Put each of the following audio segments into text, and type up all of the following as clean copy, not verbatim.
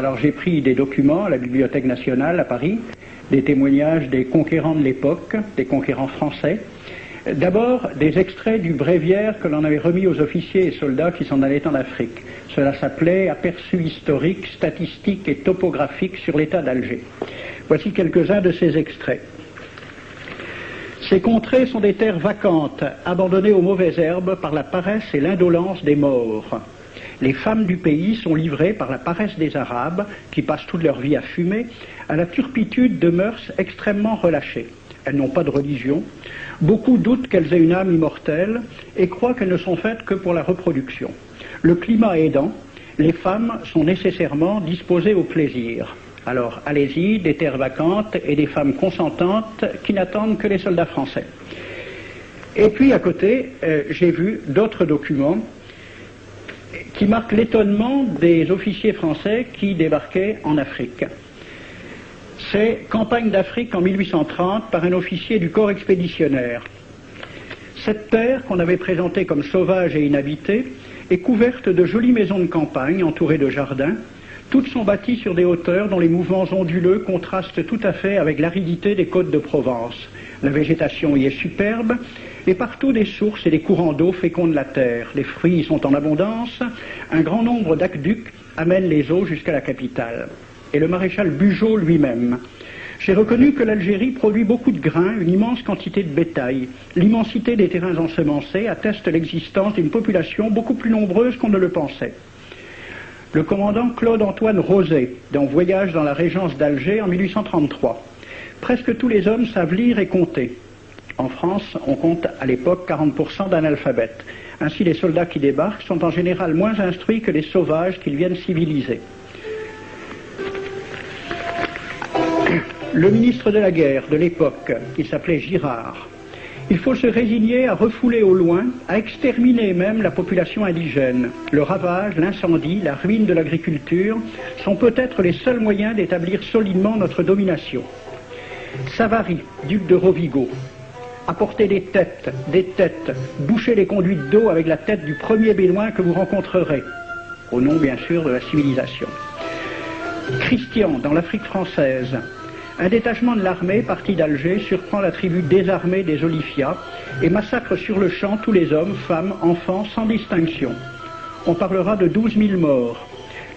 Alors j'ai pris des documents à la Bibliothèque nationale à Paris, des témoignages des conquérants de l'époque, des conquérants français. D'abord, des extraits du bréviaire que l'on avait remis aux officiers et soldats qui s'en allaient en Afrique. Cela s'appelait « Aperçu historique, statistique et topographique sur l'état d'Alger ». Voici quelques-uns de ces extraits. Ces contrées sont des terres vacantes, abandonnées aux mauvaises herbes par la paresse et l'indolence des morts. Les femmes du pays sont livrées par la paresse des Arabes, qui passent toute leur vie à fumer, à la turpitude de mœurs extrêmement relâchées. Elles n'ont pas de religion. Beaucoup doutent qu'elles aient une âme immortelle et croient qu'elles ne sont faites que pour la reproduction. Le climat aidant, les femmes sont nécessairement disposées au plaisir. Alors, allez-y, des terres vacantes et des femmes consentantes qui n'attendent que les soldats français. Et puis, à côté, j'ai vu d'autres documents qui marquent l'étonnement des officiers français qui débarquaient en Afrique. C'est Campagne d'Afrique en 1830 par un officier du corps expéditionnaire. Cette terre, qu'on avait présentée comme sauvage et inhabitée, est couverte de jolies maisons de campagne entourées de jardins. Toutes sont bâties sur des hauteurs dont les mouvements onduleux contrastent tout à fait avec l'aridité des côtes de Provence. La végétation y est superbe, et partout des sources et des courants d'eau fécondent la terre. Les fruits y sont en abondance, un grand nombre d'aqueducs amènent les eaux jusqu'à la capitale. Et le maréchal Bugeaud lui-même. J'ai reconnu que l'Algérie produit beaucoup de grains, une immense quantité de bétail. L'immensité des terrains ensemencés atteste l'existence d'une population beaucoup plus nombreuse qu'on ne le pensait. Le commandant Claude-Antoine Rosé, dans Voyage dans la régence d'Alger en 1833. Presque tous les hommes savent lire et compter. En France, on compte à l'époque 40% d'analphabètes. Ainsi, les soldats qui débarquent sont en général moins instruits que les sauvages qu'ils viennent civiliser. Le ministre de la guerre de l'époque, il s'appelait Girard. Il faut se résigner à refouler au loin, à exterminer même la population indigène. Le ravage, l'incendie, la ruine de l'agriculture sont peut-être les seuls moyens d'établir solidement notre domination. Savary, duc de Rovigo, apportez des têtes, bouchez les conduites d'eau avec la tête du premier bédouin que vous rencontrerez, au nom bien sûr de la civilisation. Christian, dans l'Afrique française, un détachement de l'armée parti d'Alger surprend la tribu désarmée des Olifia et massacre sur le champ tous les hommes, femmes, enfants, sans distinction. On parlera de 12 000 morts.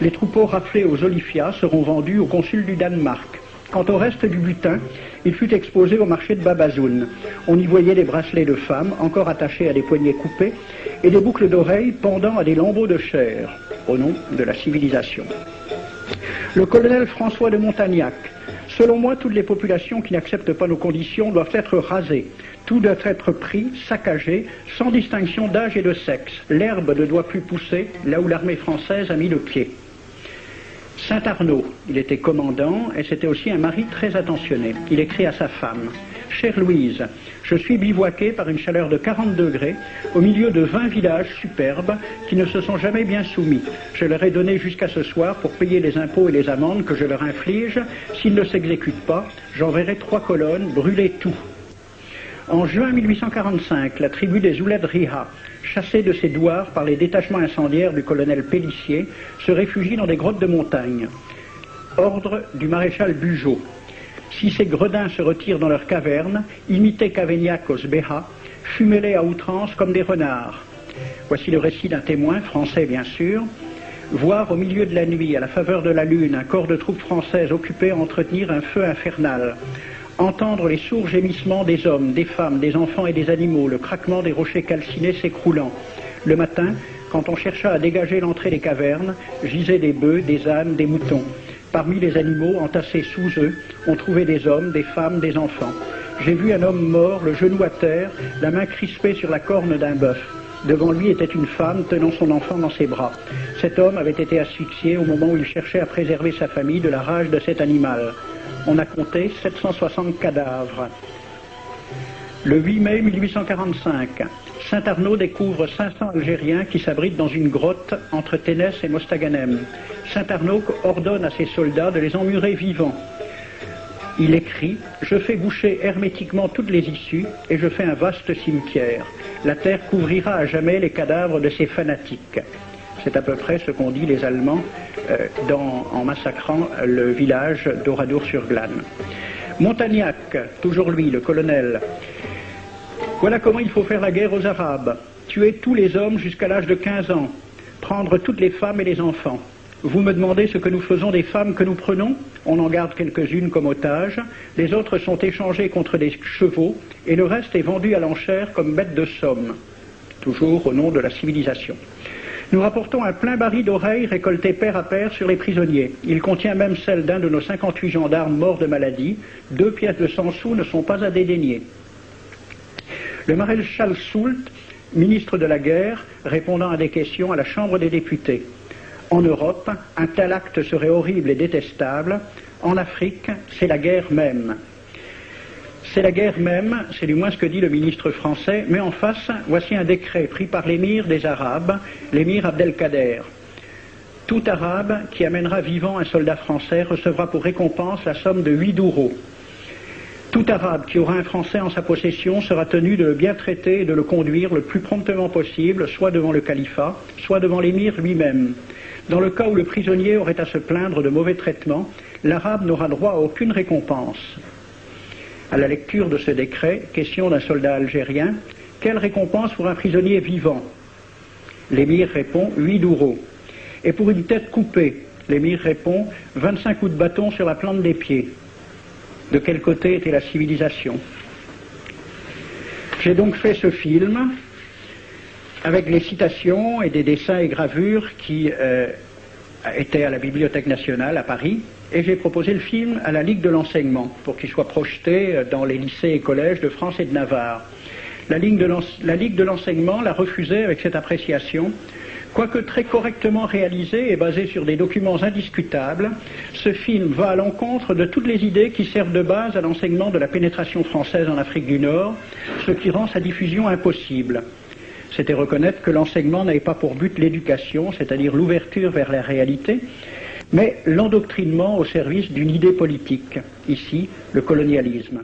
Les troupeaux raflés aux Olifia seront vendus au consul du Danemark. Quant au reste du butin, il fut exposé au marché de Babazoun. On y voyait des bracelets de femmes encore attachés à des poignets coupés et des boucles d'oreilles pendant à des lambeaux de chair, au nom de la civilisation. Le colonel François de Montagnac. Selon moi, toutes les populations qui n'acceptent pas nos conditions doivent être rasées. Tout doit être pris, saccagé, sans distinction d'âge et de sexe. L'herbe ne doit plus pousser là où l'armée française a mis le pied. Saint-Arnaud, il était commandant et c'était aussi un mari très attentionné. Il écrit à sa femme « Chère Louise, je suis bivouaqué par une chaleur de 40 degrés au milieu de 20 villages superbes qui ne se sont jamais bien soumis. Je leur ai donné jusqu'à ce soir pour payer les impôts et les amendes que je leur inflige. S'ils ne s'exécutent pas, j'enverrai 3 colonnes brûler tout. » En juin 1845, la tribu des Ouled Riha, chassée de ses douars par les détachements incendiaires du colonel Pélissier, se réfugie dans des grottes de montagne. Ordre du maréchal Bugeaud. Si ces gredins se retirent dans leurs cavernes, imitez Cavaignac aux Béha, fumez-les à outrance comme des renards. Voici le récit d'un témoin, français bien sûr. Voir au milieu de la nuit, à la faveur de la lune, un corps de troupes françaises occupé à entretenir un feu infernal. Entendre les sourds gémissements des hommes, des femmes, des enfants et des animaux, le craquement des rochers calcinés s'écroulant. Le matin, quand on chercha à dégager l'entrée des cavernes, gisaient des bœufs, des ânes, des moutons. Parmi les animaux, entassés sous eux, on trouvait des hommes, des femmes, des enfants. J'ai vu un homme mort, le genou à terre, la main crispée sur la corne d'un bœuf. Devant lui était une femme tenant son enfant dans ses bras. Cet homme avait été asphyxié au moment où il cherchait à préserver sa famille de la rage de cet animal. On a compté 760 cadavres. Le 8 mai 1845, Saint-Arnaud découvre 500 Algériens qui s'abritent dans une grotte entre Ténès et Mostaganem. Saint-Arnaud ordonne à ses soldats de les emmurer vivants. Il écrit « Je fais boucher hermétiquement toutes les issues et je fais un vaste cimetière. La terre couvrira à jamais les cadavres de ces fanatiques. » C'est à peu près ce qu'ont dit les Allemands en massacrant le village d'Oradour-sur-Glane. Montagnac, toujours lui, le colonel. Voilà comment il faut faire la guerre aux Arabes. Tuer tous les hommes jusqu'à l'âge de 15 ans. Prendre toutes les femmes et les enfants. Vous me demandez ce que nous faisons des femmes que nous prenons? On en garde quelques-unes comme otages. Les autres sont échangées contre des chevaux et le reste est vendu à l'enchère comme bête de somme. Toujours au nom de la civilisation. Nous rapportons un plein baril d'oreilles récoltées pair à pair sur les prisonniers. Il contient même celle d'un de nos 58 gendarmes morts de maladie. 2 pièces de 100 sous ne sont pas à dédaigner. Le maréchal Soult, ministre de la guerre, répondant à des questions à la Chambre des députés. En Europe, un tel acte serait horrible et détestable. En Afrique, c'est la guerre même. C'est la guerre même, c'est du moins ce que dit le ministre français, mais en face, voici un décret pris par l'émir des Arabes, l'émir Abdelkader. Tout Arabe qui amènera vivant un soldat français recevra pour récompense la somme de 8 douros. Tout Arabe qui aura un Français en sa possession sera tenu de le bien traiter et de le conduire le plus promptement possible, soit devant le califat, soit devant l'émir lui-même. Dans le cas où le prisonnier aurait à se plaindre de mauvais traitements, l'Arabe n'aura droit à aucune récompense. À la lecture de ce décret, question d'un soldat algérien, quelle récompense pour un prisonnier vivant? L'émir répond 8 douros. Et pour une tête coupée, l'émir répond 25 coups de bâton sur la plante des pieds. De quel côté était la civilisation? J'ai donc fait ce film avec les citations et des dessins et gravures qui étaient à la Bibliothèque nationale à Paris, et j'ai proposé le film à la Ligue de l'enseignement pour qu'il soit projeté dans les lycées et collèges de France et de Navarre. La Ligue de l'enseignement l'a refusé avec cette appréciation. Quoique très correctement réalisé et basé sur des documents indiscutables, ce film va à l'encontre de toutes les idées qui servent de base à l'enseignement de la pénétration française en Afrique du Nord, ce qui rend sa diffusion impossible. C'était reconnaître que l'enseignement n'avait pas pour but l'éducation, c'est-à-dire l'ouverture vers la réalité, mais l'endoctrinement au service d'une idée politique, ici le colonialisme.